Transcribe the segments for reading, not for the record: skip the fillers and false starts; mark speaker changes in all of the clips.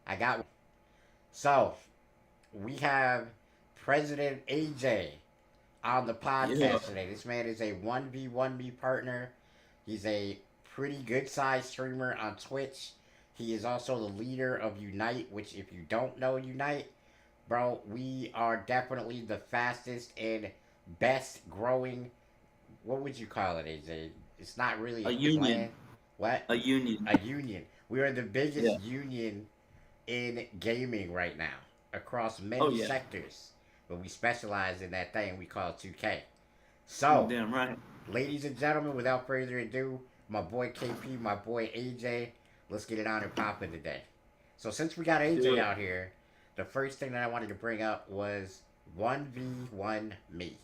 Speaker 1: I got. So we have President Aije on the
Speaker 2: Yeah.
Speaker 1: podcast today. This man is a 1v1 me partner. He's a pretty good sized streamer on Twitch. He is also the leader of Unite, which, if you don't know Unite, bro, we are definitely the fastest and best growing. What would you call it, AJ? It's not really
Speaker 2: A
Speaker 1: a clan.
Speaker 2: union.
Speaker 1: What?
Speaker 2: A union.
Speaker 1: A union. We are the biggest
Speaker 2: Yeah.
Speaker 1: union in gaming right now across
Speaker 2: Oh
Speaker 1: many
Speaker 2: yeah.
Speaker 1: sectors. But we specialize in that thing we call 2K. So,
Speaker 2: Damn right.
Speaker 1: ladies and gentlemen, without further ado, my boy KP, my boy AJ, let's get it on and popping today. So, since we got
Speaker 2: Do
Speaker 1: AJ
Speaker 2: it.
Speaker 1: out here, the first thing that I wanted to bring up was 1v1 me.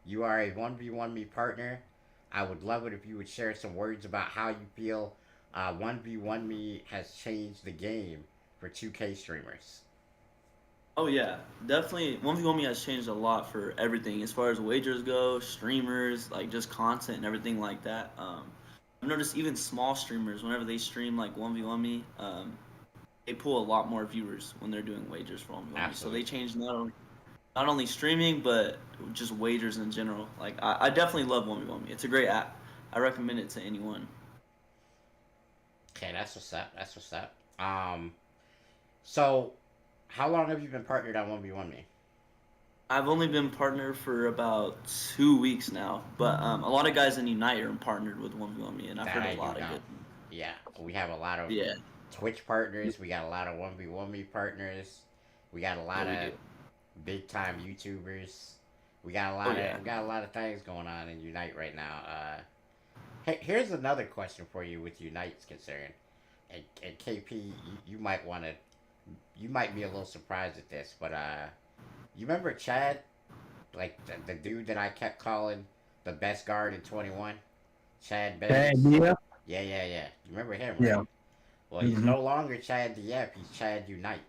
Speaker 1: You are a 1v1 me partner. I would love it if you would share some words about how you feel 1v1 me has changed the game for 2K streamers.
Speaker 2: Oh yeah. Definitely 1v1 me has changed a lot for everything as far as wagers go, streamers, like just content and everything like that. I've noticed even small streamers whenever they stream like 1v1 me, they pull a lot more viewers when they're doing wagers for 1v1 me. So they
Speaker 1: Absolutely.
Speaker 2: changed not only streaming but just wagers in general. Like I definitely love 1v1 me. It's a great app. I recommend it to anyone.
Speaker 1: Okay, that's what's up. That's what's up. So how long have you been partnered on 1v1 me?
Speaker 2: I've only been partnered for about 2 weeks now, but a lot of guys in Unite are partnered with 1v1 me, and I've
Speaker 1: That
Speaker 2: heard a
Speaker 1: I do
Speaker 2: lot of
Speaker 1: know.
Speaker 2: good things.
Speaker 1: Yeah, we have a lot of
Speaker 2: Yeah,
Speaker 1: Twitch partners. We got a lot of 1v1 me partners. We got a
Speaker 2: yeah,
Speaker 1: lot
Speaker 2: we
Speaker 1: of
Speaker 2: do.
Speaker 1: big time YouTubers.
Speaker 2: Oh yeah,
Speaker 1: We got a lot of things going on in Unite right now. Hey, here's another question for you with Unite's concern. And KP, you might want to, you might be a little surprised at this, but you remember Chad, like the dude that I kept calling the best guard in 21, Chad
Speaker 3: Bad
Speaker 1: Benz.
Speaker 3: idea.
Speaker 1: Yeah. You remember him,
Speaker 3: Yeah.
Speaker 1: right? Well, he's
Speaker 3: Hmm.
Speaker 1: no longer Chad DF. He's Chad Unite.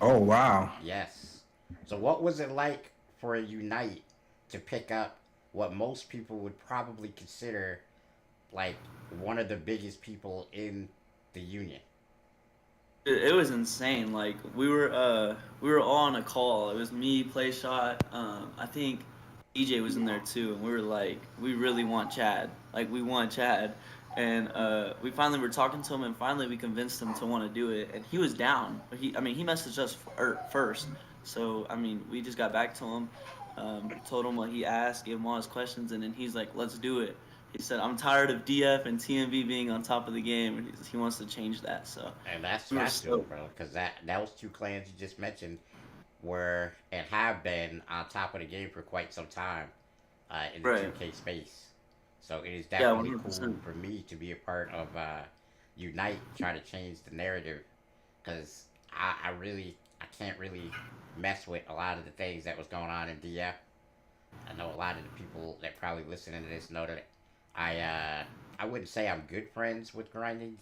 Speaker 3: Oh wow.
Speaker 1: Yes. So what was it like for a Unite to pick up what most people would probably consider like one of the biggest people in the union?
Speaker 2: it was insane. Like we were all on a call. It was me, Play Shot. I think EJ was in there too, and we were like, we really want Chad. Like we want Chad, and we finally were talking to him, and finally we convinced him to want to do it, and he was down. I mean, he messaged us first, so I mean, we just got back to him, told him what he asked, gave him all his questions, and then he's like, let's do it. He said, I'm tired of DF and TMV being on top of the game, and he wants to change that. So
Speaker 1: And
Speaker 2: we were
Speaker 1: that's dope,
Speaker 2: stoked.
Speaker 1: bro. Because that was two clans you just mentioned were and have been on top of the game for quite some time in the
Speaker 2: Right.
Speaker 1: 2K space. So it is
Speaker 2: Yeah,
Speaker 1: definitely cool
Speaker 2: 100%.
Speaker 1: for me to be a part of Unite, trying to change the narrative. Because I can't really mess with a lot of the things that was going on in DF. I know a lot of the people that probably listening to this know that I uh, I wouldn't say I'm good friends with Grinding,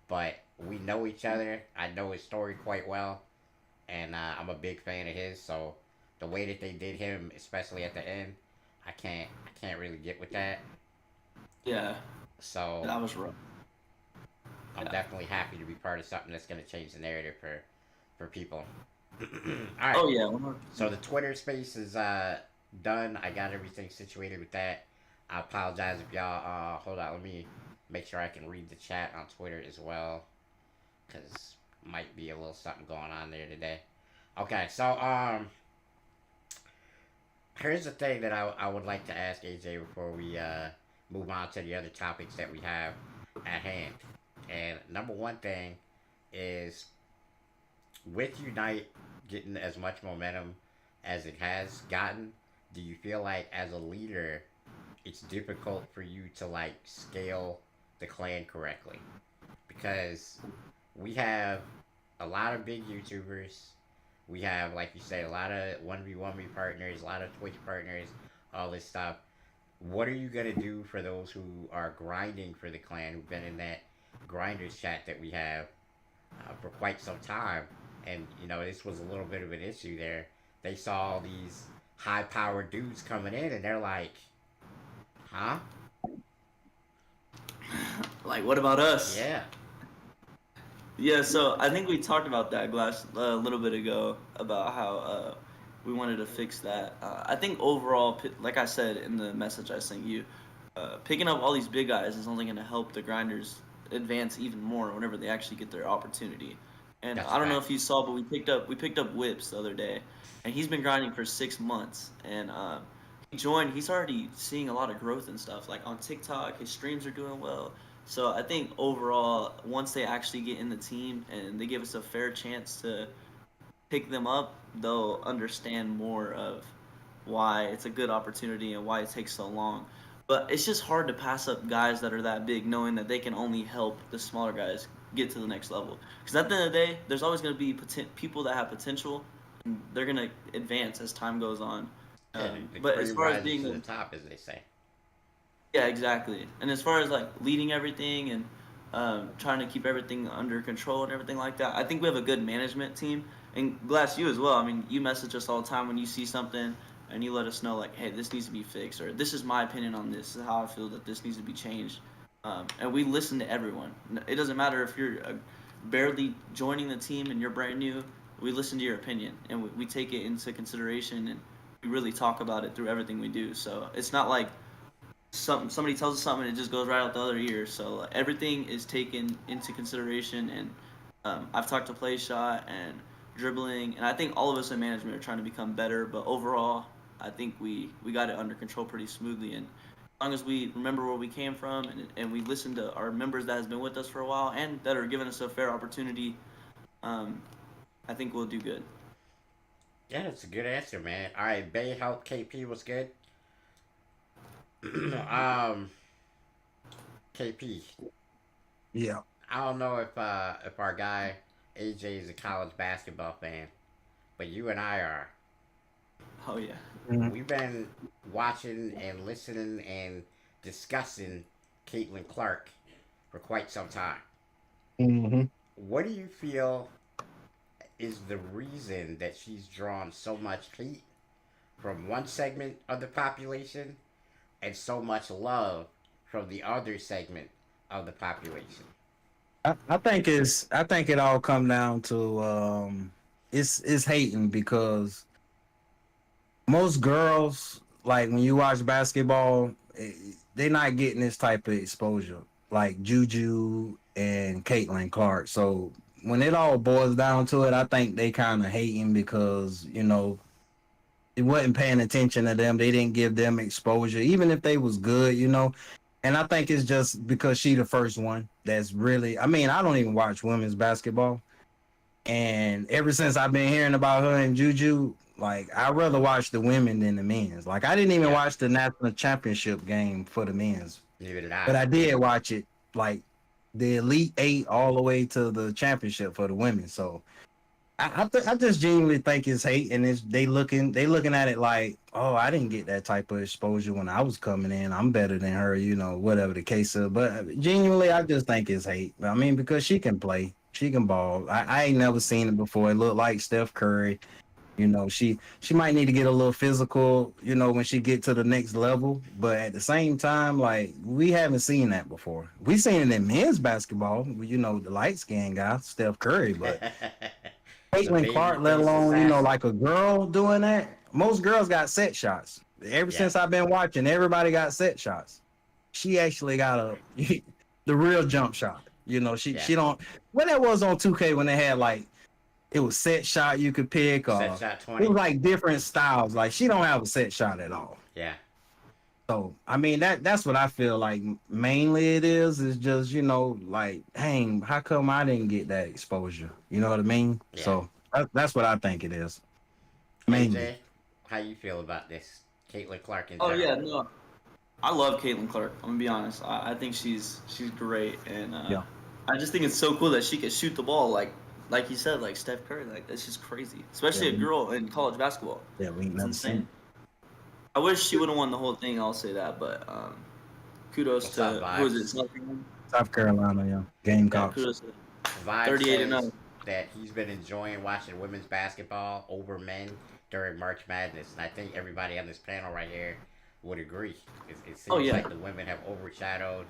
Speaker 1: but we know each other. I know his story quite well, and I'm a big fan of his. So the way that they did him, especially at the end, I can't really get with that.
Speaker 2: Yeah,
Speaker 1: So
Speaker 2: that was rough.
Speaker 1: I'm
Speaker 2: Yeah.
Speaker 1: definitely happy to be part of something that's gonna change the narrative for people. All right.
Speaker 2: Oh yeah, 100%.
Speaker 1: So the Twitter space is done. I got everything situated with that. I apologize if y'all hold on, let me make sure I can read the chat on Twitter as well. Cause might be a little something going on there today. Okay, so here's the thing that I would like to ask AJ before we move on to the other topics that we have at hand. And number one thing is with Unite getting as much momentum as it has gotten, do you feel like as a leader it's difficult for you to like scale the clan correctly? Because we have a lot of big YouTubers. We have, like you said, a lot of 1v1 me partners, a lot of Twitch partners, all this stuff. What are you gonna do for those who are grinding for the clan, who've been in that grinders chat that we have for quite some time? And you know, this was a little bit of an issue there. They saw all these high-powered dudes coming in, and they're like, "Huh?
Speaker 2: Like, what about us?
Speaker 1: Yeah,
Speaker 2: Yeah, so I think we talked about that glass a little bit ago about how we wanted to fix that. I think overall, like I said in the message I sent you, picking up all these big guys is only going to help the grinders advance even more whenever they actually get their opportunity. And
Speaker 1: That's a
Speaker 2: I don't know
Speaker 1: fact.
Speaker 2: if you saw, but we picked up Whips the other day, and he's been grinding for 6 months, and he joined. He's already seeing a lot of growth and stuff. Like on TikTok, his streams are doing well. So I think overall, once they actually get in the team and they give us a fair chance to pick them up, they'll understand more of why it's a good opportunity and why it takes so long. But it's just hard to pass up guys that are that big, knowing that they can only help the smaller guys get to the next level. Because at the end of the day, there's always going to be people that have potential, and they're going to advance as time goes on.
Speaker 1: Yeah, the
Speaker 2: But as
Speaker 1: cream
Speaker 2: far as
Speaker 1: rises
Speaker 2: being
Speaker 1: to
Speaker 2: a
Speaker 1: the top, as they say.
Speaker 2: yeah, exactly. And as far as like leading everything and trying to keep everything under control and everything like that, I think we have a good management team. And Glass, you as well. I mean, you message us all the time when you see something and you let us know like, hey, this needs to be fixed, or this is my opinion on this. This is how I feel that this needs to be changed. And we listen to everyone. It doesn't matter if you're barely joining the team and you're brand new. We listen to your opinion and we take it into consideration, and we really talk about it through everything we do. So it's not like somebody tells us something and it just goes right out the other ear. So everything is taken into consideration, and I've talked to play shot and dribbling, and I think all of us in management are trying to become better. But overall, I think we got it under control pretty smoothly, and as long as we remember where we came from and we listen to our members that has been with us for a while and that are giving us a fair opportunity, um, I think we'll do good.
Speaker 1: Yeah, that's a good answer, man. All right, Bay Health KP was good. KP.
Speaker 3: Yeah.
Speaker 1: I don't know if our guy AJ is a college basketball fan, but you and I are.
Speaker 2: Oh yeah.
Speaker 3: Mhm.
Speaker 1: We've been watching and listening and discussing Caitlin Clark for quite some time.
Speaker 3: Mhm.
Speaker 1: What do you feel is the reason that she's drawn so much hate from one segment of the population and so much love from the other segment of the population?
Speaker 3: I think it all come down to it's hating because most girls, like when you watch basketball, they're not getting this type of exposure like Juju and Caitlin Clark. So when it all boils down to it, I think they kind of hating because it wasn't paying attention to them. They didn't give them exposure, even if they was good. And I think it's just because she the first one that's really. I mean, I don't even watch women's basketball, and ever since I've been hearing about her and Juju, like I rather watch the women than the men's. Like I didn't even
Speaker 1: Yeah,
Speaker 3: watch the national championship game for the men's,
Speaker 1: neither did I.
Speaker 3: but I did watch it like the Elite Eight all the way to the championship for the women. So I just genuinely think it's hate, and they looking at it like, oh, I didn't get that type of exposure when I was coming in. I'm better than her, whatever the case is. But genuinely, I just think it's hate. I mean, because she can play, she can ball. I ain't never seen it before. It looked like Steph Curry. She might need to get a little physical, when she get to the next level. But at the same time, like we haven't seen that before. We seen it in men's basketball. The light skinned guy, Steph Curry, but
Speaker 1: The
Speaker 3: Caitlin
Speaker 1: baby
Speaker 3: Clark, let
Speaker 1: face
Speaker 3: alone,
Speaker 1: assassin.
Speaker 3: like a girl doing that. Most girls got set shots. Ever
Speaker 1: Yeah,
Speaker 3: since I've been watching, everybody got set shots. She actually got the real jump shot. She
Speaker 1: yeah.
Speaker 3: she don't what that was on 2K when they had like it was set shot you could pick,
Speaker 1: Set
Speaker 3: or
Speaker 1: shot
Speaker 3: it
Speaker 1: 20.
Speaker 3: was like different styles. Like she don't have a set shot at all.
Speaker 1: Yeah,
Speaker 3: So I mean that's what I feel like mainly it is just like dang, how come I didn't get that exposure? You know what I mean?
Speaker 1: yeah.
Speaker 3: So that's what I think it is mainly.
Speaker 1: AJ, how you feel about this? Caitlin Clark in
Speaker 2: Oh
Speaker 1: general.
Speaker 2: yeah, no, I love Caitlin Clark. I'm gonna be honest. I think she's great, and
Speaker 3: Yeah,
Speaker 2: I just think it's so cool that she can shoot the ball like you said, like Steph Curry. Like that's just crazy,
Speaker 3: yeah,
Speaker 2: especially a girl in college basketball.
Speaker 3: we ain't
Speaker 2: It's
Speaker 3: never
Speaker 2: insane.
Speaker 3: seen
Speaker 2: I wish she would have won the whole thing. I'll say that, but kudos
Speaker 1: What's up,
Speaker 2: to who is it?
Speaker 1: vibes?
Speaker 2: South Carolina?
Speaker 3: South Carolina, yeah,
Speaker 2: Yeah,
Speaker 3: Gamecocks.
Speaker 2: kudos to
Speaker 1: Vibe
Speaker 2: 38 and
Speaker 1: says
Speaker 2: 0.
Speaker 1: that he's been enjoying watching women's basketball over men during March Madness, and I think everybody on this panel right here would agree. It
Speaker 2: Oh
Speaker 1: seems
Speaker 2: yeah,
Speaker 1: like the women have overshadowed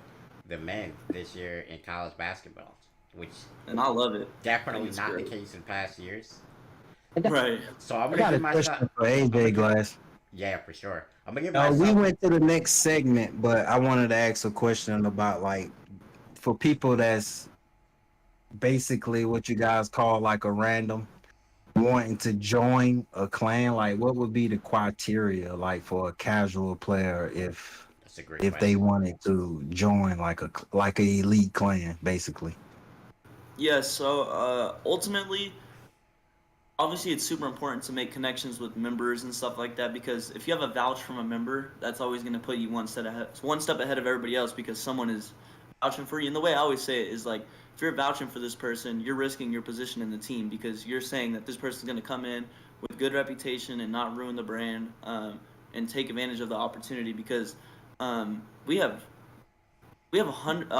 Speaker 1: the men this year in college basketball. which
Speaker 2: and I love it. I think
Speaker 1: definitely
Speaker 2: it's
Speaker 1: not the
Speaker 2: great.
Speaker 1: case in past years.
Speaker 3: I got,
Speaker 2: Right.
Speaker 1: So I'm
Speaker 3: I
Speaker 1: gonna
Speaker 3: got
Speaker 1: give
Speaker 3: a
Speaker 1: myself.
Speaker 3: question for
Speaker 1: I'm gonna
Speaker 3: AJ
Speaker 1: give.
Speaker 3: Glass.
Speaker 1: Yeah, for sure. I'm gonna give
Speaker 3: We
Speaker 1: myself.
Speaker 3: went to the next segment, but I wanted to ask a question about like for people that's basically what you guys call like a random wanting to join a clan, like what would be the criteria like for a casual player
Speaker 1: That's a great
Speaker 3: if they
Speaker 1: question.
Speaker 3: wanted to join like a elite clan, basically?
Speaker 2: Yeah. So ultimately, obviously, it's super important to make connections with members and stuff like that because if you have a vouch from a member, that's always going to put you one step ahead of everybody else because someone is vouching for you. And the way I always say it is like, if you're vouching for this person, you're risking your position in the team because you're saying that this person's going to come in with good reputation and not ruin the brand and take advantage of the opportunity because we have a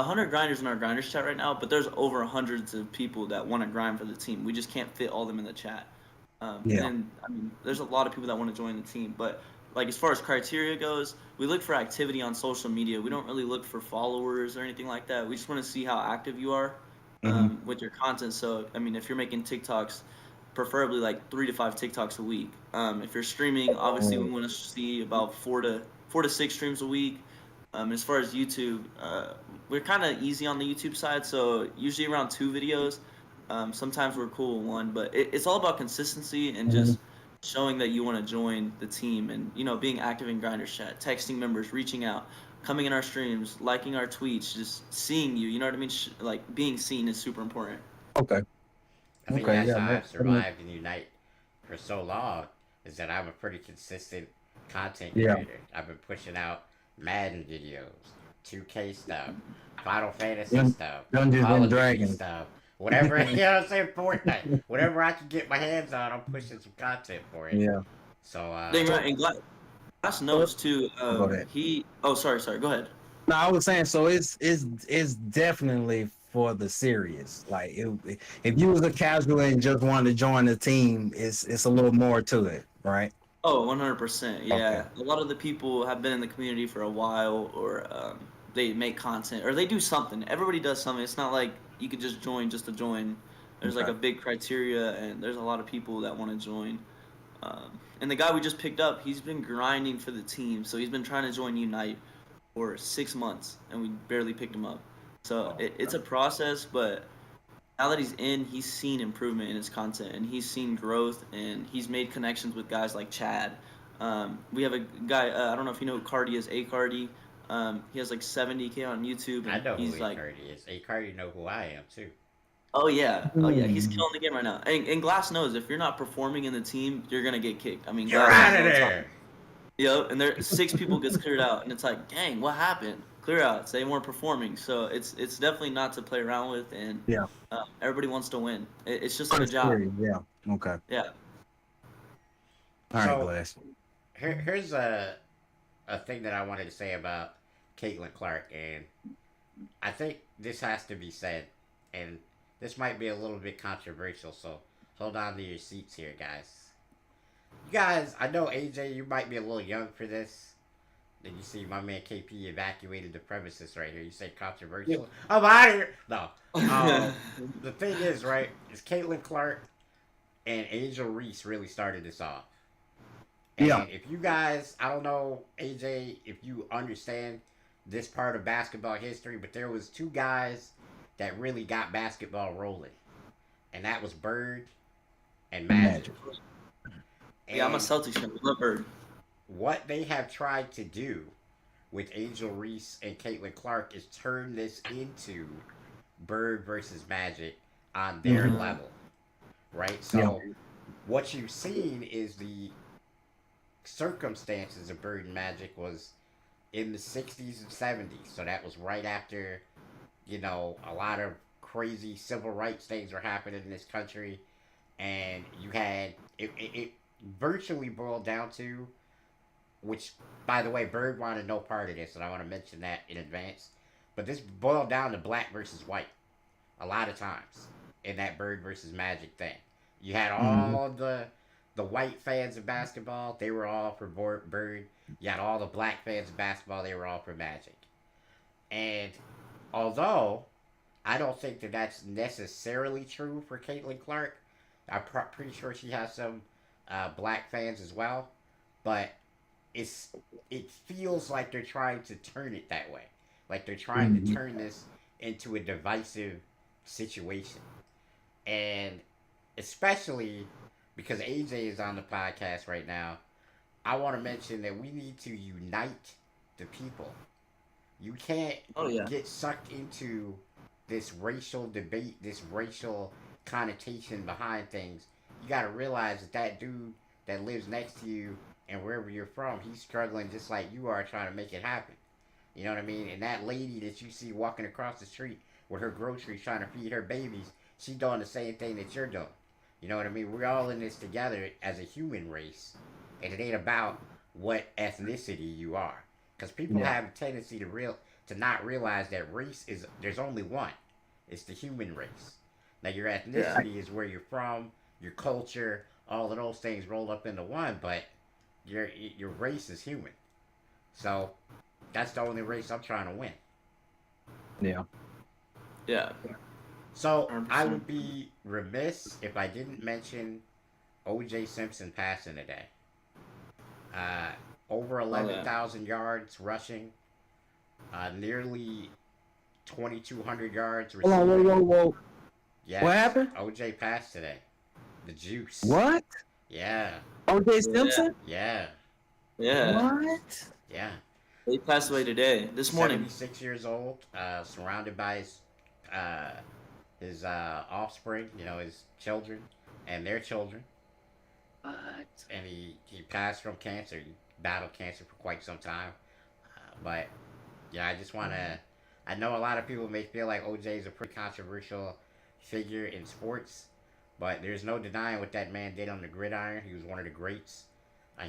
Speaker 2: hundred grinders in our grinders chat right now, but there's over hundreds of people that want to grind for the team. We just can't fit all of them in the chat. And
Speaker 3: Yeah.
Speaker 2: then I mean, there's a lot of people that want to join the team, but like as far as criteria goes, we look for activity on social media. We don't really look for followers or anything like that. We just want to see how active you are
Speaker 3: Hmm.
Speaker 2: with your content. So I mean, if you're making TikToks, preferably like 3 to 5 TikToks a week. If you're streaming, obviously we want to see about four to six streams a week. As far as YouTube, we're kind of easy on the YouTube side, so usually around 2 videos. Sometimes we're cool with one, but it's all about consistency and
Speaker 3: Hmm.
Speaker 2: just showing that you want to join the team and being active in Grinders chat, texting members, reaching out, coming in our streams, liking our tweets, just seeing you. You know what I mean? Like being seen is super important.
Speaker 3: Okay.
Speaker 1: I think
Speaker 3: Okay.
Speaker 1: that's
Speaker 3: Yeah.
Speaker 1: how I've survived in Unite for so long. Is that I'm a pretty consistent content
Speaker 3: Yeah.
Speaker 1: creator. I've been pushing out Madden videos, 2K stuff, Final Fantasy
Speaker 3: Dun-
Speaker 1: stuff,
Speaker 3: Dungeons
Speaker 1: Call
Speaker 3: and
Speaker 1: of Duty
Speaker 3: Dragons.
Speaker 1: stuff, whatever. You know what I'm saying? Fortnite, whatever I can get my hands on, I'm pushing some content for it.
Speaker 3: Yeah.
Speaker 2: Then
Speaker 1: So
Speaker 2: right, and Glass
Speaker 3: So,
Speaker 2: knows too.
Speaker 3: go ahead.
Speaker 2: He. Oh, sorry. Go ahead.
Speaker 3: No, I was saying so it's definitely for the serious. Like if you was a casual and just wanted to join the team, it's a little more to it, right?
Speaker 2: Oh, 100%.
Speaker 3: Okay.
Speaker 2: Yeah. A lot of the people have been in the community for a while, or they make content, or they do something. Everybody does something. It's not like you could just join just to join. There's like
Speaker 3: Okay.
Speaker 2: a big criteria, and there's a lot of people that want to join. And the guy we just picked up, he's been grinding for the team, so he's been trying to join Unite for 6 months, and we barely picked him up. So
Speaker 3: Oh,
Speaker 2: it's
Speaker 3: okay.
Speaker 2: a process, but now that he's in, he's seen improvement in his content and he's seen growth and he's made connections with guys like Chad. We have a guy, I don't know if you know who Cardi is, A Cardi. He has like 70K on YouTube
Speaker 1: I
Speaker 2: and
Speaker 1: know who
Speaker 2: he's
Speaker 1: A
Speaker 2: like,
Speaker 1: Cardi is. A Cardi know who I am too.
Speaker 2: oh yeah, he's
Speaker 3: Hmm.
Speaker 2: killing the game right now. And Glass knows if you're not performing in the team, you're gonna get kicked. I mean,
Speaker 1: You're
Speaker 2: Glass has
Speaker 1: out of
Speaker 2: no time.
Speaker 1: there.
Speaker 2: Yep, and there 6 people gets cleared out, and it's like, dang, what happened? Clear outs. They weren't performing, so it's definitely not to play around with, and
Speaker 3: Yeah.
Speaker 2: everybody wants to win. It's just
Speaker 3: For
Speaker 2: like
Speaker 3: the
Speaker 2: a job.
Speaker 3: series, yeah. Okay.
Speaker 2: Yeah.
Speaker 3: All right,
Speaker 1: So
Speaker 3: Glass.
Speaker 1: here's a thing that I wanted to say about Caitlin Clark, and I think this has to be said, and this might be a little bit controversial, so hold on to your seats here, guys. You guys, I know AJ, you might be a little young for this. Then you see my man KP evacuated the premises right here. You say controversial? I'm out of here. No. Um, the thing is, right, is Caitlin Clark and Angel Reese really started this off.
Speaker 3: Yeah.
Speaker 1: And if you guys, I don't know, AJ, if you understand this part of basketball history, but there was two guys that really got basketball rolling, and that was Bird and Magic.
Speaker 3: Magic.
Speaker 2: Yeah, I'm a
Speaker 1: And
Speaker 2: Celtics fan. Love Bird.
Speaker 1: what they have tried to do with Angel Reese and Caitlin Clark is turn this into Bird versus Magic on their
Speaker 3: Hmm.
Speaker 2: Mm-hmm.
Speaker 1: level, right?
Speaker 3: Yeah.
Speaker 1: So what you've seen is the circumstances of Bird and Magic was in the 60s and 70s. So that was right after, a lot of crazy civil rights things were happening in this country. And you had, it virtually boiled down to, which, by the way, Bird wanted no part of this, and I want to mention that in advance. But this boiled down to black versus white a lot of times in that Bird versus Magic thing. You had
Speaker 3: Hmm.
Speaker 1: all the white fans of basketball, they were all for Bird. You had all the black fans of basketball, they were all for Magic. And although I don't think that that's necessarily true for Caitlin Clark. I'm pretty sure she has some black fans as well, but it's it feels like they're trying to turn it that way. Like they're trying to
Speaker 3: Mhm.
Speaker 1: turn this into a divisive situation. And especially because AJ is on the podcast right now, I want to mention that we need to unite the people. You can't
Speaker 2: Oh yeah.
Speaker 1: get sucked into this racial debate, this racial connotation behind things. You got to realize that that dude that lives next to you and wherever you're from, he's struggling just like you are trying to make it happen. You know what I mean? And that lady that you see walking across the street with her groceries trying to feed her babies, she's doing the same thing that you're doing. You know what I mean? We're all in this together as a human race. And it ain't about what ethnicity you are. Because people
Speaker 3: Yeah.
Speaker 1: have a tendency to not realize that race is there's only one. It's the human race. Now your
Speaker 2: Yeah.
Speaker 1: ethnicity is where you're from, your culture, all of those things rolled up into one, but your race is human. So that's the only race I'm trying to win.
Speaker 3: Yeah.
Speaker 2: Yeah.
Speaker 1: So I
Speaker 2: 100%.
Speaker 1: would be remiss if I didn't mention O.J. Simpson passing today. Uh, over
Speaker 2: Oh yeah.
Speaker 1: 11,000 yards rushing, nearly 2,200 yards
Speaker 3: Hold on, whoa,
Speaker 1: receiving.
Speaker 3: whoa, whoa. What
Speaker 1: Yes,
Speaker 3: happened?
Speaker 1: O.J. passed today. The juice.
Speaker 3: What?
Speaker 1: Yeah,
Speaker 3: OJ
Speaker 2: Yeah.
Speaker 3: Simpson?
Speaker 1: yeah,
Speaker 2: Yeah.
Speaker 3: What?
Speaker 1: yeah.
Speaker 2: He passed away
Speaker 1: He's
Speaker 2: today. This morning.
Speaker 1: 76 years old, surrounded by uh, his offspring, his children and their children.
Speaker 3: What?
Speaker 1: And he passed from cancer. He battled cancer for quite some time. But yeah, I just want to. I know a lot of people may feel like OJ is a pretty controversial figure in sports, but there's no denying what that man did on the gridiron. He was one of the greats.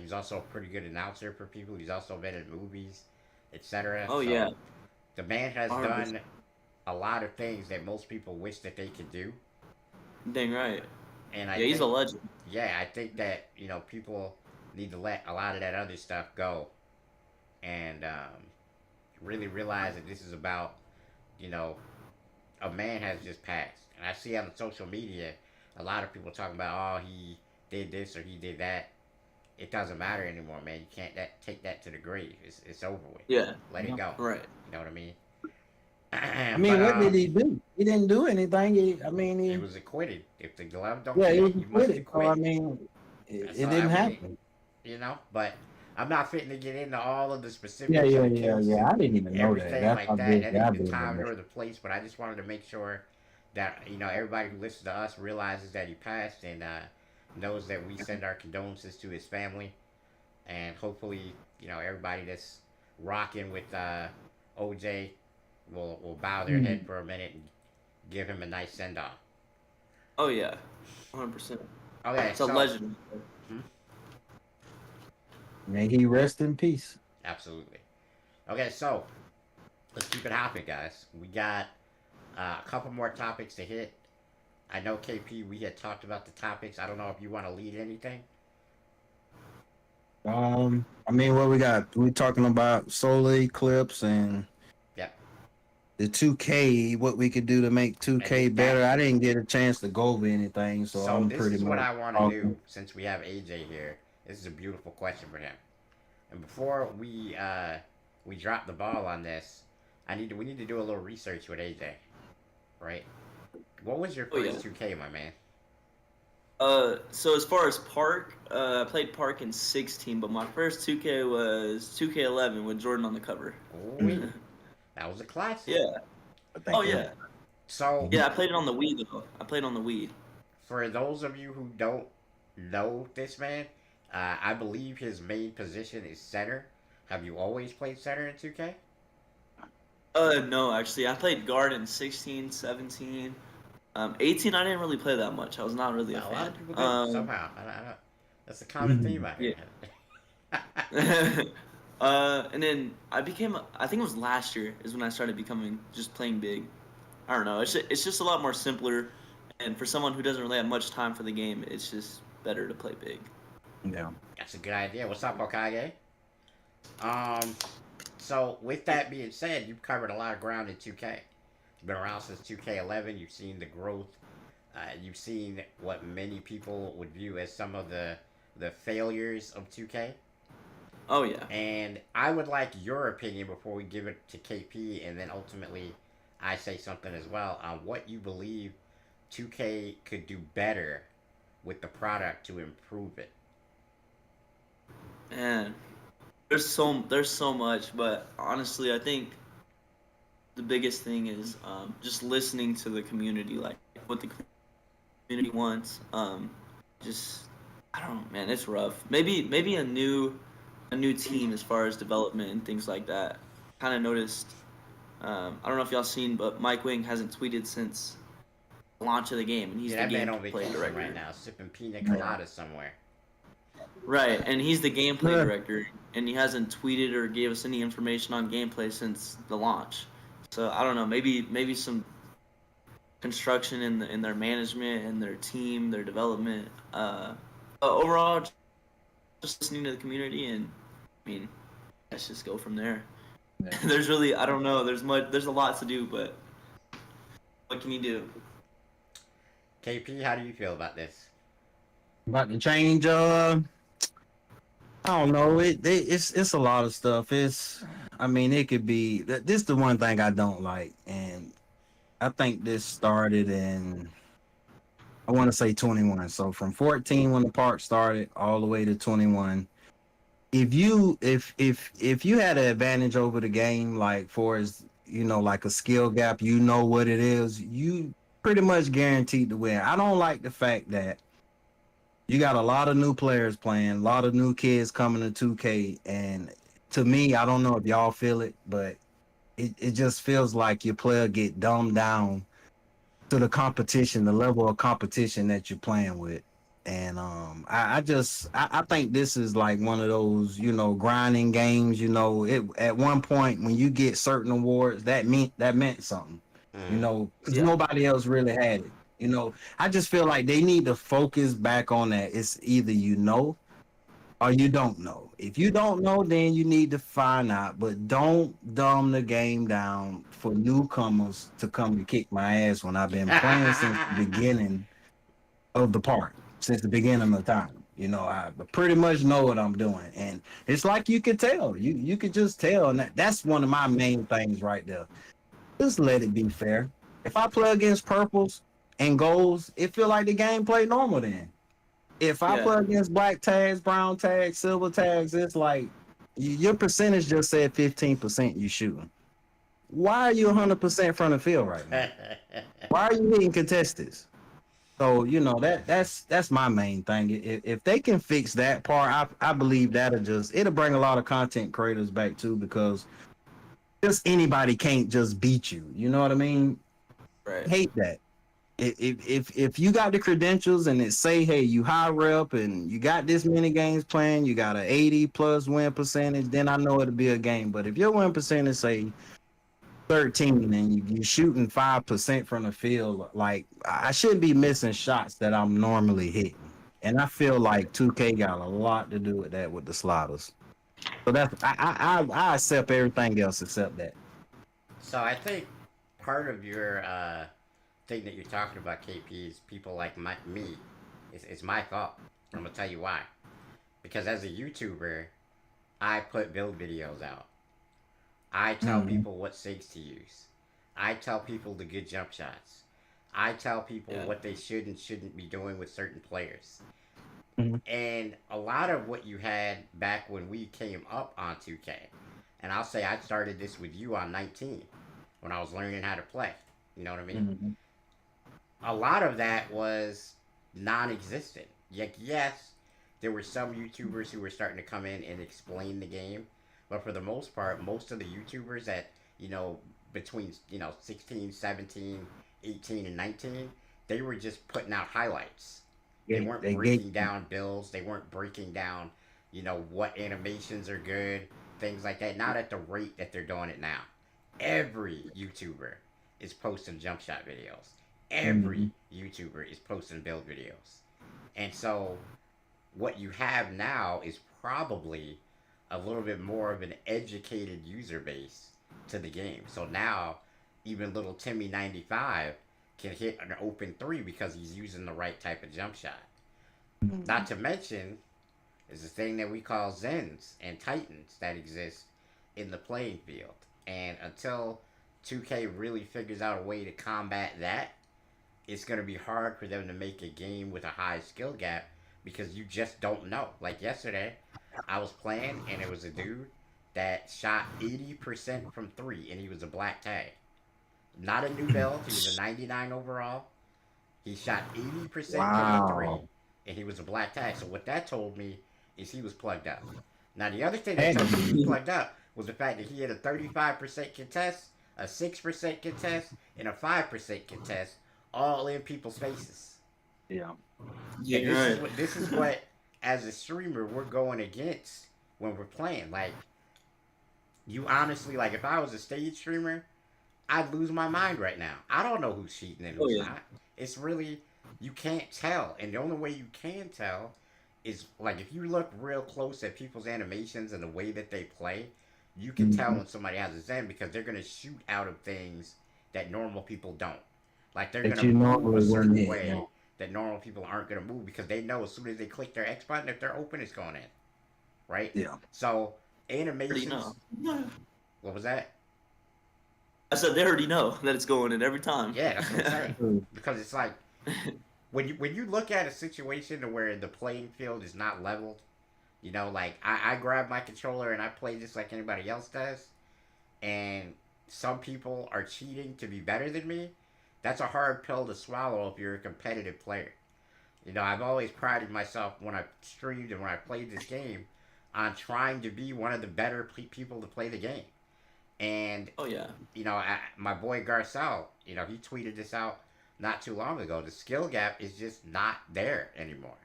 Speaker 1: He's also a pretty good announcer for people. He's also been in movies, etc.
Speaker 2: Oh
Speaker 1: So
Speaker 2: yeah.
Speaker 1: the man has
Speaker 2: 100%.
Speaker 1: done a lot of things that most people wish that they could do.
Speaker 2: Dang right.
Speaker 1: And I
Speaker 2: Yeah, he's a
Speaker 1: think,
Speaker 2: legend.
Speaker 1: yeah, I think that people need to let a lot of that other stuff go and really realize that this is about you know a man has just passed. And I see on social media a lot of people talking about, oh, he did this or he did that. It doesn't matter anymore, man. You can't take that to the grave. It's over with.
Speaker 2: Yeah.
Speaker 1: Let it
Speaker 3: Yeah.
Speaker 1: go.
Speaker 2: Right.
Speaker 1: You know what I mean?
Speaker 3: I
Speaker 1: But
Speaker 3: mean, what did he do? He didn't do anything. I mean,
Speaker 1: it was acquitted. If the glove don't
Speaker 3: yeah, he was
Speaker 1: fit, you must
Speaker 3: acquitted. So I
Speaker 1: acquit.
Speaker 3: mean,
Speaker 1: So
Speaker 3: it
Speaker 1: I
Speaker 3: didn't
Speaker 1: mean,
Speaker 3: happen.
Speaker 1: but I'm not fitting to get into all of the
Speaker 3: Yeah,
Speaker 1: specifics of
Speaker 3: yeah,
Speaker 1: the
Speaker 3: yeah,
Speaker 1: case,
Speaker 3: yeah. I didn't even know that.
Speaker 1: everything
Speaker 3: That's
Speaker 1: like
Speaker 3: how
Speaker 1: that.
Speaker 3: big
Speaker 1: That
Speaker 3: that
Speaker 1: ain't the
Speaker 3: big
Speaker 1: time
Speaker 3: of
Speaker 1: nor the place. But I just wanted to make sure that everybody who listens to us realizes that he passed and knows that we send our condolences to his family, and hopefully everybody that's rocking with OJ will bow their head
Speaker 3: it.
Speaker 1: for a minute and give him a nice send off.
Speaker 2: Oh yeah. 100%.
Speaker 1: Okay,
Speaker 2: It's a
Speaker 1: so
Speaker 2: legend.
Speaker 1: hmm,
Speaker 3: May he rest in peace.
Speaker 1: absolutely. Okay, so let's keep it hopping, guys. We got a couple more topics to hit. I know KP, we had talked about the topics. I don't know if you want to lead anything.
Speaker 3: I mean, what we got? We talking about solar eclipse and
Speaker 1: Yep.
Speaker 3: the 2K. What we could do to make
Speaker 1: And
Speaker 3: 2K better. I didn't get a chance to go over anything, so
Speaker 1: so
Speaker 3: I'm
Speaker 1: this
Speaker 3: pretty
Speaker 1: is what
Speaker 3: much
Speaker 1: I want to do
Speaker 3: talking.
Speaker 1: since we have AJ here. This is a beautiful question for him. And before we drop the ball on this, we need to do a little research with AJ, right? What was your
Speaker 2: Oh yeah.
Speaker 1: first 2K, my man?
Speaker 2: So as far as Park, I played Park in 16, but my first 2K was 2K11 with Jordan on the cover.
Speaker 1: Oh, that was a classic.
Speaker 2: Yeah.
Speaker 3: I
Speaker 2: Oh
Speaker 3: think
Speaker 2: yeah.
Speaker 1: So
Speaker 2: Yeah, I played it on the Wii though. I played on the Wii.
Speaker 1: for those of you who don't know this man, I believe his main position is center. Have you always played center in 2K?
Speaker 2: No, actually, I played guard in 16, 17. 18, I didn't really play that much. I was not really a
Speaker 1: A lot
Speaker 2: fan.
Speaker 1: of people do somehow. I don't, that's a common theme out
Speaker 2: Yeah.
Speaker 1: here.
Speaker 2: And then I think it was last year is when I started becoming just playing big. I don't know. It's just a lot more simpler, and for someone who doesn't really have much time for the game, it's just better to play big.
Speaker 3: yeah.
Speaker 1: That's a good idea. What's up, Okage? Um, so with that being said, you've covered a lot of ground in 2K. been around since 2K11. You've seen the growth. You've seen what many people would view as some of the failures of 2K.
Speaker 2: Oh yeah.
Speaker 1: And I would like your opinion before we give it to KP, and then ultimately I say something as well on what you believe 2K could do better with the product to improve it.
Speaker 2: Man, there's so much, but honestly, I think the biggest thing is just listening to the community, like what the community wants. Just I don't know, man. It's rough. Maybe a new team as far as development and things like that. Kind of noticed. I don't know if y'all seen, but Mike Wing hasn't tweeted since the launch of the game, and he's
Speaker 1: Yeah,
Speaker 2: the
Speaker 1: that man on
Speaker 2: gameplay
Speaker 1: vacation right
Speaker 2: director.
Speaker 1: now, sipping pina
Speaker 3: Yeah.
Speaker 1: coladas somewhere.
Speaker 2: Right, and he's the gameplay director, and he hasn't tweeted or gave us any information on gameplay since the launch. So I don't know. Maybe some construction in their management and their team, their development. But overall, just listening to the community, and I mean, let's just go from there.
Speaker 3: Yeah.
Speaker 2: There's really I don't know. There's a lot to do, but what can you do?
Speaker 1: KP, how do you feel about this?
Speaker 3: About to change. I don't know. It's a lot of stuff. I mean, it could be. This the one thing I don't like, and I think this started in. I want to say 21. So from 14 when the park started all the way to 21. If you had an advantage over the game, like for as like a skill gap, what it is, you pretty much guaranteed to win. I don't like the fact that you got a lot of new players playing, a lot of new kids coming to 2K, and to me, I don't know if y'all feel it, but it just feels like your player get dumbed down to the competition, the level of competition that you're playing with. And I think this is like one of those, grinding games. It at one point when you get certain awards, that meant something,
Speaker 1: Mm-hmm.
Speaker 3: because
Speaker 2: Yeah,
Speaker 3: nobody else really had it. I just feel like they need to focus back on that. It's either or you don't know. If you don't know, then you need to find out. But don't dumb the game down for newcomers to come and kick my ass when I've been playing since the beginning of the park, since the beginning of time. I pretty much know what I'm doing, and it's like you could tell. You could just tell, and that's one of my main things right there. Just let it be fair. If I play against purples and golds, it feel like the game play normal then. If I
Speaker 2: yeah,
Speaker 3: play against black tags, brown tags, silver tags, it's like your percentage just said 15% you shooting. Why are you 100% from the field right now? Why are you hitting contestants? So that's my main thing. If they can fix that part, I believe it'll bring a lot of content creators back too, because just anybody can't just beat you. You know what I mean?
Speaker 2: right.
Speaker 3: Hate that. If you got the credentials and it say, hey, you high rep and you got this many games playing, you got an 80 plus win percentage, then I know it'll be a game. But if your win percentage say 13 and you're shooting 5% from the field, like I shouldn't be missing shots that I'm normally hitting. And I feel like 2K got a lot to do with that with the sliders. So that's I accept everything else except that.
Speaker 1: So I think part of your thing that you're talking about, KP, is people like me. It's my fault. I'm gonna tell you why. Because as a YouTuber, I put build videos out. I tell
Speaker 3: Mm-hmm.
Speaker 1: people what SIGs to use. I tell people the good jump shots. I tell people
Speaker 2: Yeah,
Speaker 1: what they should and shouldn't be doing with certain players.
Speaker 3: Mm-hmm.
Speaker 1: And a lot of what you had back when we came up on 2K, and I'll say I started this with you on 19 when I was learning how to play. You know what I mean?
Speaker 3: Mm-hmm.
Speaker 1: A lot of that was non-existent. Yes, there were some YouTubers who were starting to come in and explain the game, but for the most part, most of the YouTubers that you know between 16, 17, 18, and 19, they were just putting out highlights. They weren't
Speaker 3: They get
Speaker 1: breaking down builds. They weren't breaking down what animations are good, things like that. Not at the rate that they're doing it now. Every YouTuber is posting jump shot videos.
Speaker 3: mm-hmm.
Speaker 1: Every YouTuber is posting build videos. And so what you have now is probably a little bit more of an educated user base to the game. So now even little Timmy 95 can hit an open three because he's using the right type of jump shot. Not to mention is the thing that we call Zens and Titans that exist in the playing field. And until 2K really figures out a way to combat that, it's going to be hard for them to make a game with a high skill gap because you just don't know. Like yesterday, I was playing and it was a dude that shot 80% from three and he was a black tag. Not a new build, he was a 99 overall. He shot 80% from the three
Speaker 3: Wow.
Speaker 1: and he was a black tag. So what that told me is he was plugged up. Now the other thing that
Speaker 3: Hey.
Speaker 1: told me he was plugged up was the fact that he had a 35% contest, a 6% contest, and a 5% contest, all in people's faces.
Speaker 3: Yeah.
Speaker 2: Yeah,
Speaker 1: And
Speaker 2: you're right.
Speaker 1: this is what as a streamer we're going against when we're playing. Like you honestly, like if I was a stage streamer, I'd lose my mind right now. I don't know who's cheating and
Speaker 2: Oh
Speaker 1: who's
Speaker 2: yeah.
Speaker 1: not. It's really you can't tell, and the only way you can tell is like if you look real close at people's animations and the way that they play, you can tell when somebody has a Zen because they're gonna shoot out of things that normal people don't. Like they're
Speaker 3: That
Speaker 1: gonna
Speaker 3: you
Speaker 1: move a
Speaker 3: normally wouldn't
Speaker 1: certain
Speaker 3: hit.
Speaker 1: way
Speaker 3: Yeah.
Speaker 1: that normal people aren't gonna move because they know as soon as they click their X button, if they're open, it's going in, right?
Speaker 3: Yeah.
Speaker 1: So
Speaker 2: Already
Speaker 1: animations.
Speaker 2: know.
Speaker 1: What was that?
Speaker 2: I said they already know that it's going in every time.
Speaker 1: Yeah, that's what I'm saying.
Speaker 3: Mm.
Speaker 1: Because it's like when you look at a situation where the playing field is not leveled, you know, like I grab my controller and I play just like anybody else does, and some people are cheating to be better than me. That's a hard pill to swallow if you're a competitive player. You know, I've always prided myself when I streamed and when I played this game on trying to be one of the better people to play the game. And
Speaker 2: Oh yeah.
Speaker 1: you know, my boy Garcelle, you know, he tweeted this out not too long ago. The skill gap is just not there anymore.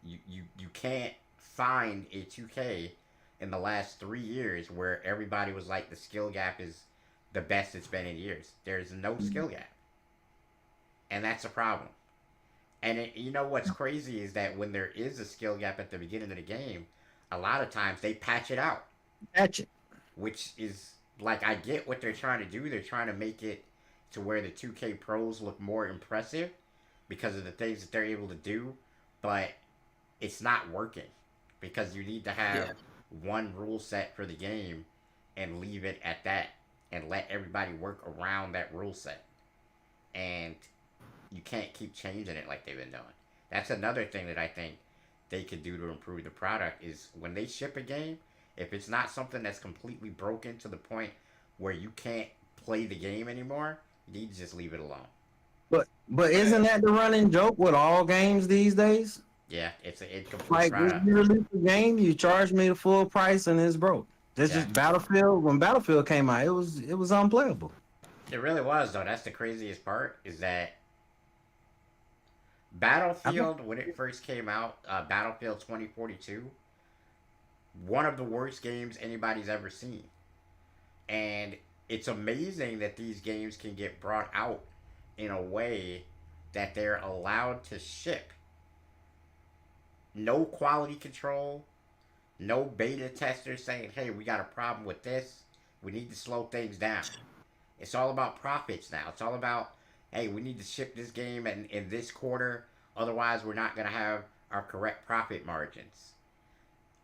Speaker 1: You can't find a 2K in the last 3 years where everybody was like the skill gap is the best it's been in years. There's no skill gap, and that's a problem. And you know what's crazy is that when there is a skill gap at the beginning of the game, a lot of times they patch it out,
Speaker 3: Catch it.
Speaker 1: which is like I get what they're trying to do. They're trying to make it to where the 2K pros look more impressive because of the things that they're able to do, but it's not working because you need to have
Speaker 2: Yeah.
Speaker 1: one rule set for the game and leave it at that and let everybody work around that rule set. And you can't keep changing it like they've been doing. That's another thing that I think they could do to improve the product is when they ship a game, if it's not something that's completely broken to the point where you can't play the game anymore, you need to just leave it alone.
Speaker 3: But isn't that the running joke with all games these days?
Speaker 1: Yeah, it's an incomplete
Speaker 3: Like if
Speaker 1: product.
Speaker 3: you release a game, you charge me the full price and it's broke. That's
Speaker 1: Yeah.
Speaker 3: just Battlefield. When Battlefield came out, it was unplayable.
Speaker 1: It really was though. That's the craziest part is that
Speaker 3: I mean,
Speaker 1: Battlefield when it first came out, Battlefield 2042, one of the worst games anybody's ever seen. And it's amazing that these games can get brought out in a way that they're allowed to ship. No quality control, no beta testers saying, hey, we got a problem with this. We need to slow things down. It's all about profits now. It's all about, hey, we need to ship this game in this quarter. Otherwise, we're not going to have our correct profit margins.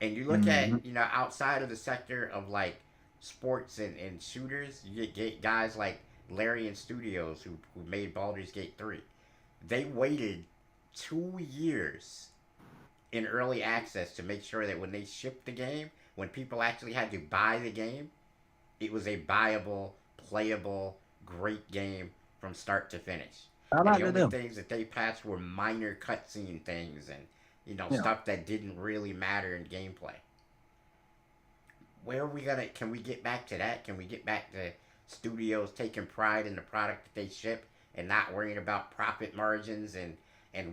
Speaker 1: And you look at,
Speaker 3: mhm.
Speaker 1: you know, outside of the sector of like sports and shooters, you get guys like Larian Studios who made Baldur's Gate 3. They waited 2 years in early access to make sure that when they shipped the game, when people actually had to buy the game, it was a buyable, playable, great game from start to finish.
Speaker 3: Shout
Speaker 1: And
Speaker 3: out
Speaker 1: the
Speaker 3: to
Speaker 1: only
Speaker 3: them.
Speaker 1: things that they patched were minor cutscene things and you know
Speaker 3: Yeah.
Speaker 1: stuff that didn't really matter in gameplay. Where are we gonna? Can we get back to that? Can we get back to studios taking pride in the product that they ship and not worrying about profit margins and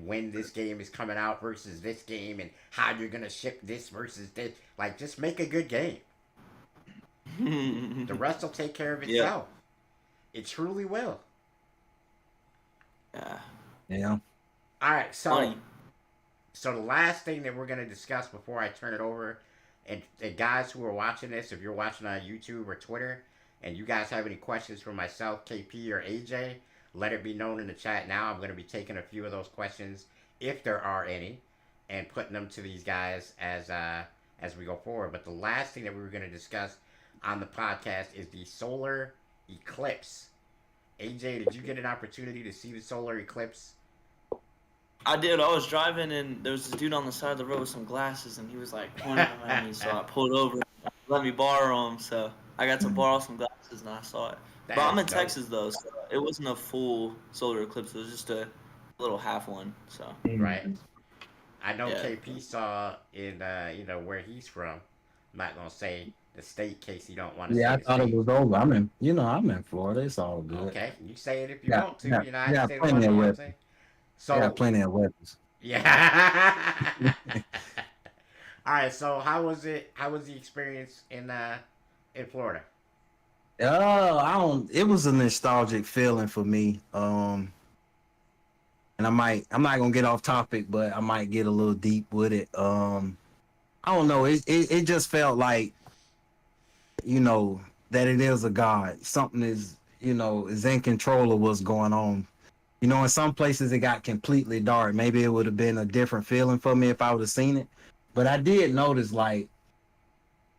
Speaker 1: when this game is coming out versus this game and how you're gonna ship this versus this? Like, just make a good game. The rest will take care of
Speaker 2: Yeah.
Speaker 1: itself. It truly will.
Speaker 2: Yeah.
Speaker 3: Yeah.
Speaker 1: All right, so
Speaker 2: Funny.
Speaker 1: so the last thing that we're gonna discuss before I turn it over, and guys who are watching this, if you're watching on YouTube or Twitter, and you guys have any questions for myself, KP, or AJ, let it be known in the chat now. I'm going to be taking a few of those questions, if there are any, and putting them to these guys as we go forward. But the last thing that we were going to discuss on the podcast is the solar eclipse. AJ, did you get an opportunity to see the solar eclipse?
Speaker 2: I did. I was driving and there was this dude on the side of the road with some glasses, and he was like pointing them at me. So I pulled over, let me borrow them. So I got to borrow some glasses, and I saw it. But I'm in
Speaker 1: Dope.
Speaker 2: Texas though, so it wasn't a full solar eclipse. It was just a little half one. So
Speaker 1: Right. I know
Speaker 2: yeah.
Speaker 1: KP saw in where he's from. I'm not gonna say the state in case you don't want to
Speaker 3: Yeah,
Speaker 1: say
Speaker 3: I
Speaker 1: the
Speaker 3: thought it
Speaker 1: state.
Speaker 3: was over. I'm in Florida. It's all good.
Speaker 1: Okay, you say it if you
Speaker 3: Yeah,
Speaker 1: want to.
Speaker 3: yeah,
Speaker 1: United
Speaker 3: yeah,
Speaker 1: States of
Speaker 3: plenty of
Speaker 1: Washington.
Speaker 3: weapons. Yeah,
Speaker 1: So
Speaker 3: plenty of weapons.
Speaker 1: yeah. All right. So how was it? How was the experience in Florida?
Speaker 3: I don't. It was a nostalgic feeling for me. And I'm not gonna get off topic, but I might get a little deep with it. I don't know. It just felt like, you know, that it is a God. Something is in control of what's going on. You know, in some places it got completely dark. Maybe it would have been a different feeling for me if I would have seen it. But I did notice, like,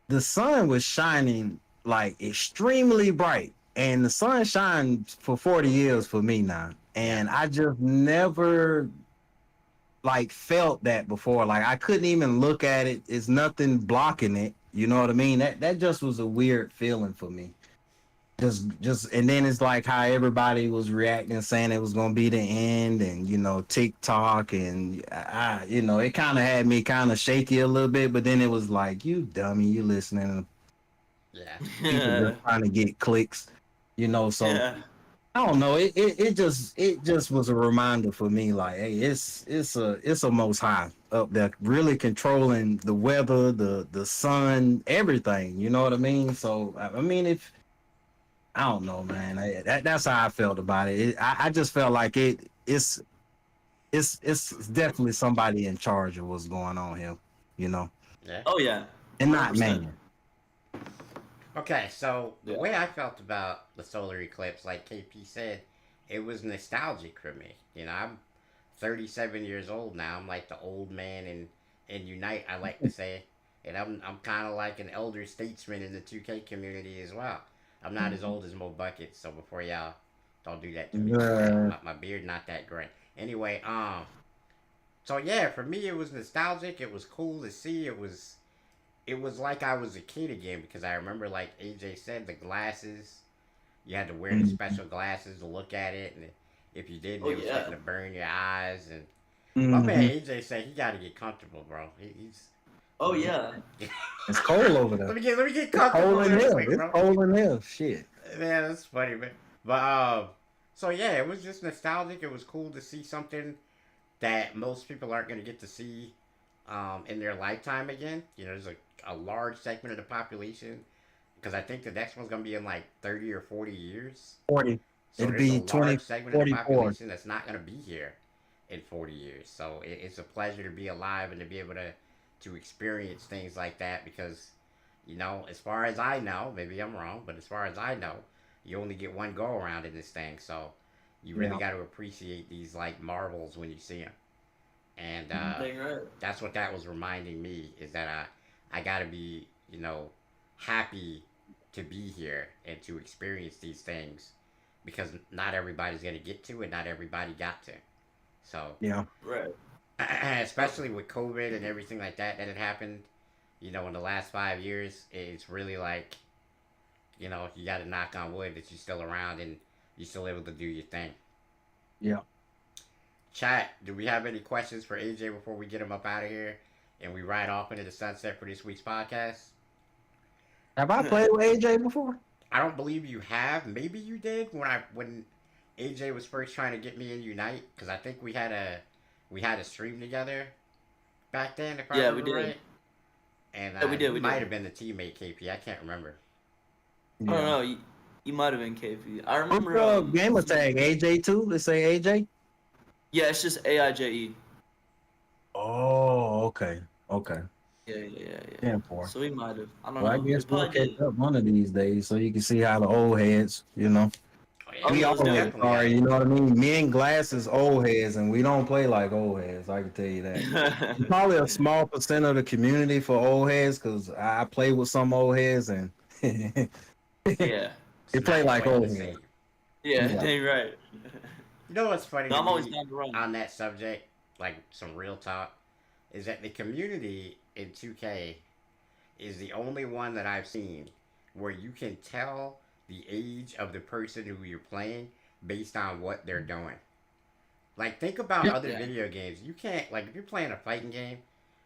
Speaker 3: the sun was shining like extremely bright. And the sun shined for 40 years for me now.
Speaker 1: Yeah.
Speaker 3: And I just never like felt that before. Like I couldn't even look at it. It's nothing blocking it. You know what I mean? That just was a weird feeling for me. Just and then it's like how everybody was reacting, saying it was gonna be the end, and TikTok, and it kind of had me kind of shaky a little bit. But then it was like, you dummy, you listening?
Speaker 1: Yeah.
Speaker 3: People
Speaker 2: Yeah.
Speaker 3: just trying to get clicks, So
Speaker 2: Yeah.
Speaker 3: I don't know. It just was a reminder for me, like, hey, it's a most high up there, really controlling the weather, the sun, everything. You know what I mean? So I mean, if I don't know, man, that's how I felt about it. I just felt like it's definitely somebody in charge of what's going on here, you know,
Speaker 1: Yeah.
Speaker 2: Oh yeah.
Speaker 3: and not
Speaker 2: 100%.
Speaker 3: man.
Speaker 1: Okay, so the
Speaker 2: Yeah.
Speaker 1: way I felt about the solar eclipse, like KP said, it was nostalgic for me. I'm 37 years old now. I'm like the old man in Unite, I like to say. And I'm kind of like an elder statesman in the 2K community as well. I'm not as old as Mo Buckets, so before y'all don't do that to me.
Speaker 3: Uh,
Speaker 1: My beard not that great. Anyway, so yeah, for me it was nostalgic. It was cool to see. It was like I was a kid again because I remember, like AJ said, the glasses. You had to wear the special glasses to look at it, and if you didn't,
Speaker 2: Oh
Speaker 1: it was
Speaker 2: yeah.
Speaker 1: getting to burn your eyes. And my man
Speaker 3: mhm.
Speaker 1: AJ said he got to get comfortable, bro. He's
Speaker 2: Oh yeah.
Speaker 3: It's cold over
Speaker 1: let
Speaker 3: there.
Speaker 1: me get
Speaker 3: It's
Speaker 1: comfortable
Speaker 3: cold in
Speaker 1: real
Speaker 3: here.
Speaker 1: quick,
Speaker 3: It's
Speaker 1: bro.
Speaker 3: cold in here. Shit.
Speaker 1: Man, that's funny, man. But so yeah, it was just nostalgic. It was cool to see something that most people aren't going to get to see in their lifetime again. There's a large segment of the population because I think the next one's going to be in like 30 or 40 years.
Speaker 3: 40.
Speaker 1: So
Speaker 3: It'd
Speaker 1: there's a
Speaker 3: be
Speaker 1: large segment of the
Speaker 3: 2044.
Speaker 1: population that's not going to be here in 40 years. So it's a pleasure to be alive and to be able to experience things like that because, as far as I know, maybe I'm wrong, but as far as I know, you only get one go around in this thing. So you really
Speaker 3: Yeah.
Speaker 1: got to appreciate these like marvels when you see them. And
Speaker 2: Dang right.
Speaker 1: that's what that was reminding me is that I got to be, happy to be here and to experience these things because not everybody's going to get to and not everybody got to. So,
Speaker 3: Yeah.
Speaker 2: Right.
Speaker 1: especially with COVID and everything like that had happened, in the last 5 years, it's really like, you got to knock on wood that you're still around and you're still able to do your thing.
Speaker 3: Yeah.
Speaker 1: Chat, do we have any questions for AJ before we get him up out of here and we ride off into the sunset for this week's podcast?
Speaker 3: Have I played with AJ before?
Speaker 1: I don't believe you have. Maybe you did when AJ was first trying to get me in Unite because I think we had a stream together back then. If I
Speaker 2: Yeah, we
Speaker 1: remember
Speaker 2: did.
Speaker 1: right. And
Speaker 2: Yeah, we did.
Speaker 1: you
Speaker 2: We
Speaker 1: might
Speaker 2: did.
Speaker 1: have been the teammate KP. I can't remember.
Speaker 2: I don't know. You might have been KP. I
Speaker 3: What's
Speaker 2: remember.
Speaker 3: the gamer tag? AJ too? Let's say AJ.
Speaker 2: Yeah, it's just AIJE.
Speaker 3: Oh, okay. Okay.
Speaker 2: Yeah.
Speaker 3: 10-4.
Speaker 2: So we might have. I don't
Speaker 3: Well, I
Speaker 2: know. We
Speaker 3: guess we'll
Speaker 2: probably
Speaker 3: catch
Speaker 2: did.
Speaker 3: up one of these days so you can see how the old heads,
Speaker 1: Oh, yeah,
Speaker 2: Oh
Speaker 3: we
Speaker 2: yeah,
Speaker 1: we,
Speaker 2: let's
Speaker 1: we
Speaker 2: do
Speaker 3: always
Speaker 2: it.
Speaker 1: definitely
Speaker 3: are,
Speaker 1: gotta.
Speaker 3: you know what I mean? Me and Glass is old heads, and we don't play like old heads. I can tell you that. Probably a small percent of the community for old heads, because I play with some old heads, and they
Speaker 2: Yeah.
Speaker 1: It's
Speaker 3: play
Speaker 1: not
Speaker 3: like
Speaker 1: quite the
Speaker 3: old heads.
Speaker 1: same.
Speaker 2: Yeah,
Speaker 3: Yeah.
Speaker 2: you're right.
Speaker 1: You know what's funny
Speaker 2: No,
Speaker 1: to
Speaker 2: I'm always
Speaker 1: me
Speaker 2: down to run.
Speaker 1: on that subject, like some real talk, is that the community in 2K is the only one that I've seen where you can tell the age of the person who you're playing based on what they're doing. Like, think about
Speaker 3: Yeah.
Speaker 1: other
Speaker 2: Yeah.
Speaker 1: video games. You can't, like, if you're playing a fighting game,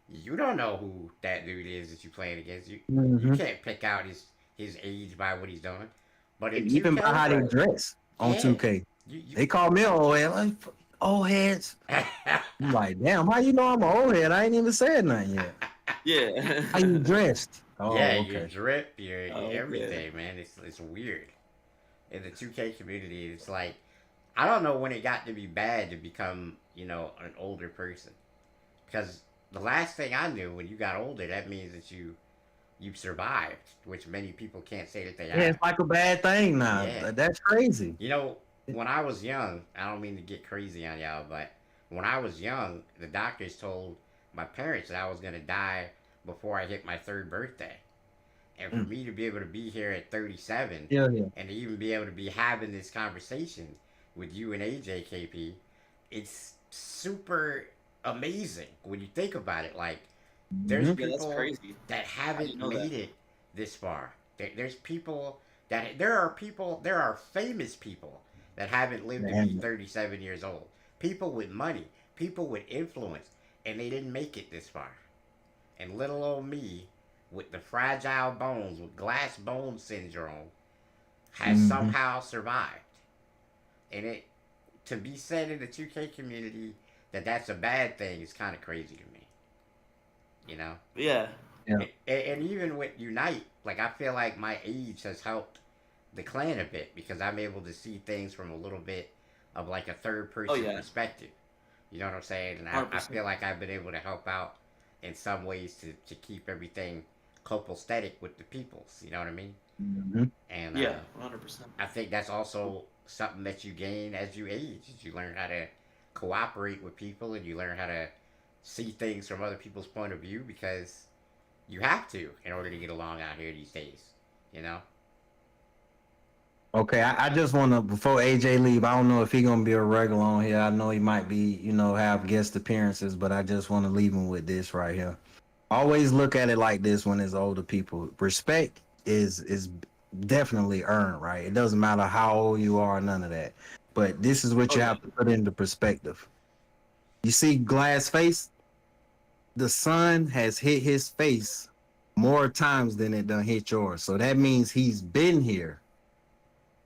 Speaker 1: you don't know who that dude is that you're playing against. You
Speaker 3: Hmm.
Speaker 1: can't pick out his age by what he's doing. But in
Speaker 3: Even by
Speaker 1: 2K,
Speaker 3: how they
Speaker 2: Right.
Speaker 3: dress on
Speaker 1: yeah,
Speaker 3: 2K.
Speaker 1: you
Speaker 3: They call me an old head. Like, old heads. I'm like, damn, how you know I'm an old head? I ain't even said nothing yet.
Speaker 2: Yeah.
Speaker 3: How you dressed?
Speaker 1: yeah,
Speaker 3: Oh,
Speaker 1: your
Speaker 3: okay.
Speaker 1: drip, your
Speaker 2: Okay.
Speaker 1: everything, man. It's weird. In the 2K community, it's like I don't know when it got to be bad to become, an older person. Because the last thing I knew, when you got older, that means that you survived, which many people can't say that they
Speaker 3: Yeah,
Speaker 1: have.
Speaker 3: it's like a bad thing now.
Speaker 1: Yeah.
Speaker 3: That's crazy.
Speaker 1: You know, when I was young, I don't mean to get crazy on y'all, but when I was young, the doctors told my parents that I was going to die before I hit my third birthday. And for
Speaker 3: Mm.
Speaker 1: me to be able to be here at 37
Speaker 3: Yeah, yeah.
Speaker 1: and to even be able to be having this conversation with you and AJKP, it's super amazing when you think about it. Like, there's
Speaker 3: Hmm.
Speaker 2: Yeah, that's
Speaker 1: people
Speaker 2: crazy.
Speaker 1: that
Speaker 2: How do you
Speaker 1: haven't
Speaker 2: know that?
Speaker 1: made it this far. There's people there are famous people that haven't lived to be
Speaker 3: Man.
Speaker 1: 37 years old. People with money, people with influence, and they didn't make it this far. And little old me, with the fragile bones, with glass bone syndrome, has
Speaker 3: Hmm.
Speaker 1: somehow survived. And it to be said in the 2K community that that's a bad thing is kind of crazy to me. You know,
Speaker 2: Yeah.
Speaker 3: Yeah.
Speaker 1: and even with Unite, like I feel like my age has helped the clan a bit because I'm able to see things from a little bit of like a third
Speaker 2: Oh
Speaker 1: person
Speaker 2: yeah.
Speaker 1: perspective. You know what I'm saying? And I
Speaker 2: 100%.
Speaker 1: feel like I've been able to help out in some ways to keep everything copacetic with the peoples. You know what I mean?
Speaker 3: Hmm.
Speaker 1: And
Speaker 2: Yeah. 100%.
Speaker 1: I think that's also something that you gain as you age. Is you learn how to cooperate with people and you learn how to see things from other people's point of view because you have to in order to get along out here these days. You know?
Speaker 3: Okay, I just want to before AJ leave. I don't know if he gonna be a regular on here. I know he might be, have guest appearances, but I just want to leave him with this right here. Always look at it like this when it's older people. Respect is definitely earned, right? It doesn't matter how old you are, none of that. But this is what
Speaker 2: Oh
Speaker 3: you
Speaker 2: yeah.
Speaker 3: have to put into perspective. You see glass face, the sun has hit his face more times than it done hit yours. So that means he's been here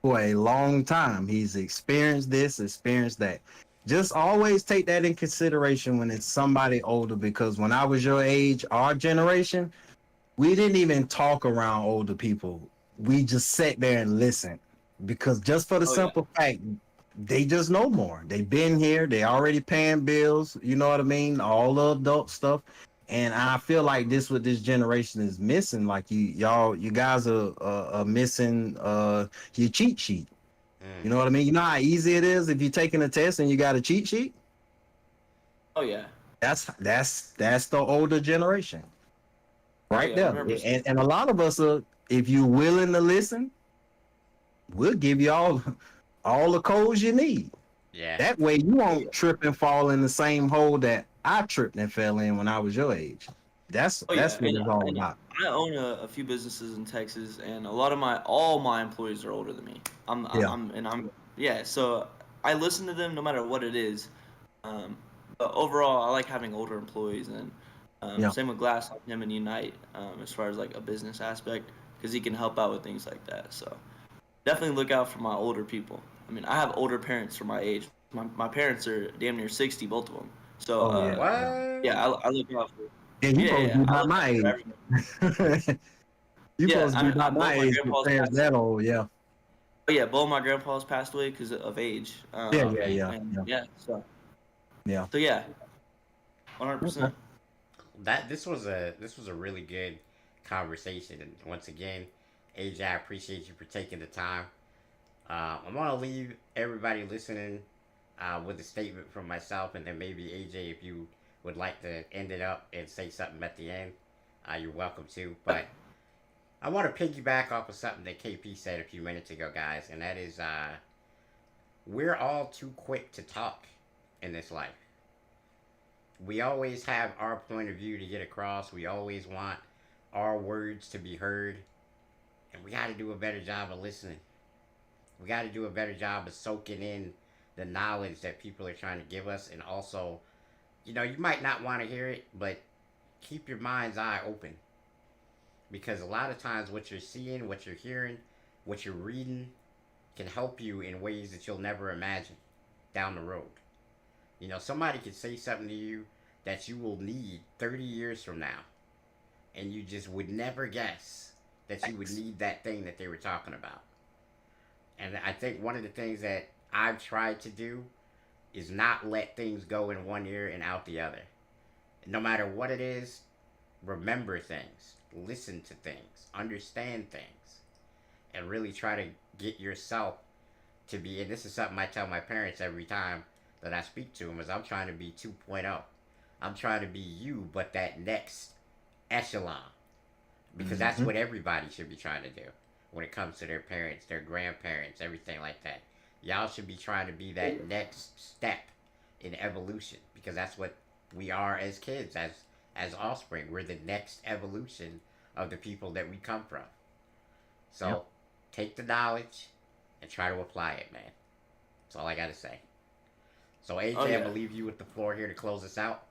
Speaker 3: for a long time. He's experienced this, experienced that. Just always take that in consideration when it's somebody older, because when I was your age, our generation, we didn't even talk around older people. We just sat there and listened, because just for the
Speaker 2: Oh yeah.
Speaker 3: simple fact, they just know more. They've been here. They already paying bills. You know what I mean? All the adult stuff. And I feel like this generation is missing. Like you guys are missing your cheat sheet. You know
Speaker 1: Mm-hmm.
Speaker 3: what I mean? You know how easy it is if you're taking a test and you got a cheat sheet.
Speaker 2: Oh yeah.
Speaker 3: That's the older generation
Speaker 2: Oh
Speaker 3: right
Speaker 2: yeah.
Speaker 3: there.
Speaker 2: 100%.
Speaker 3: And a lot of us are, if you're willing to listen, we'll give you all the codes you need.
Speaker 1: Yeah.
Speaker 3: That way you
Speaker 2: Oh yeah.
Speaker 3: won't trip and fall in the same hole that I tripped and fell in when I was your age. That's
Speaker 2: Oh
Speaker 3: that's
Speaker 2: yeah.
Speaker 3: what it's all
Speaker 2: And
Speaker 3: about.
Speaker 2: I own a few businesses in Texas, and a lot of all my employees are older than me.
Speaker 3: Yeah.
Speaker 2: I'm yeah. So I listen to them no matter what it is. Um, but overall, I like having older employees, and
Speaker 3: Yeah.
Speaker 2: same with Glass, like him and Unite, as far as like a business aspect, because he can help out with things like that. So definitely look out for my older people. I mean, I have older parents for my age. My parents are damn near 60, both of them. So
Speaker 3: Oh yeah. Yeah.
Speaker 2: yeah,
Speaker 1: What?
Speaker 2: I look out for.
Speaker 3: And you supposed to be
Speaker 2: I
Speaker 3: about
Speaker 2: look
Speaker 3: my
Speaker 2: out for
Speaker 3: age.
Speaker 2: everyone.
Speaker 3: You
Speaker 2: Yeah,
Speaker 3: supposed to be about my
Speaker 2: both my
Speaker 3: age with
Speaker 2: grandpas
Speaker 3: parents
Speaker 2: passed.
Speaker 3: that old. Yeah.
Speaker 2: Oh yeah, both my grandpas passed away because of age.
Speaker 3: Yeah.
Speaker 1: Okay.
Speaker 2: And
Speaker 3: Yeah.
Speaker 2: yeah, so
Speaker 3: Yeah.
Speaker 2: so yeah,
Speaker 3: Okay.
Speaker 2: 100%.
Speaker 1: that this was a really good conversation. And once again, AJ, I appreciate you for taking the time. I'm gonna leave everybody listening with a statement from myself, and then maybe AJ, if you would like to end it up and say something at the end, you're welcome to. But I want to piggyback off of something that KP said a few minutes ago, guys, and that is we're all too quick to talk in this life. We always have our point of view to get across. We always want our words to be heard, and we got to do a better job of listening. We got to do a better job of soaking in the knowledge that people are trying to give us, and also, you might not want to hear it, but keep your mind's eye open, because a lot of times what you're seeing, what you're hearing, what you're reading can help you in ways that you'll never imagine down the road. Somebody could say something to you that you will need 30 years from now, and you just would never guess that you would need that thing that they were talking about. And I think one of the things that I've tried to do is not let things go in one ear and out the other. No matter what it is, remember things, listen to things, understand things, and really try to get yourself to be. And this is something I tell my parents every time that I speak to them, is I'm trying to be 2.0. I'm trying to be you, but that next echelon, because that's what everybody should be trying to do when it comes to their parents, their grandparents, everything like that. Y'all should be trying to be that next step in evolution, because that's what we are as kids, as offspring. We're the next evolution of the people that we come from. So take the knowledge and try to apply it, man. That's all I got to say. So AJ, I'm gonna leave you with the floor here to close us out.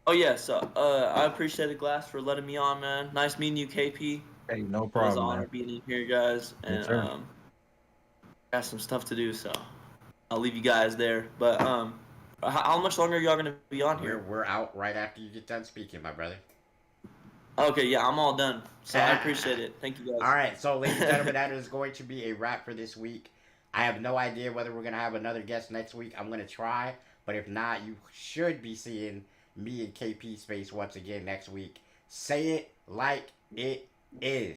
Speaker 2: Oh yeah, so I appreciate it, Glass, for letting me on, man. Nice meeting you, KP.
Speaker 3: Hey, no
Speaker 2: It was an
Speaker 3: problem,
Speaker 2: honor
Speaker 3: man.
Speaker 2: being in here, guys,
Speaker 3: Yes,
Speaker 2: and
Speaker 3: sir.
Speaker 2: got some stuff to do, so I'll leave you guys there. But how much longer are y'all gonna be on
Speaker 1: We're
Speaker 2: here?
Speaker 1: we're out right after you get done speaking, my brother.
Speaker 2: Okay, yeah, I'm all done. So I appreciate it. Thank you,
Speaker 1: All
Speaker 2: guys.
Speaker 1: right, so ladies and gentlemen, that is going to be a wrap for this week. I have no idea whether we're gonna have another guest next week. I'm gonna try, but if not, you should be seeing me and KP Space once again next week. Say it like it is.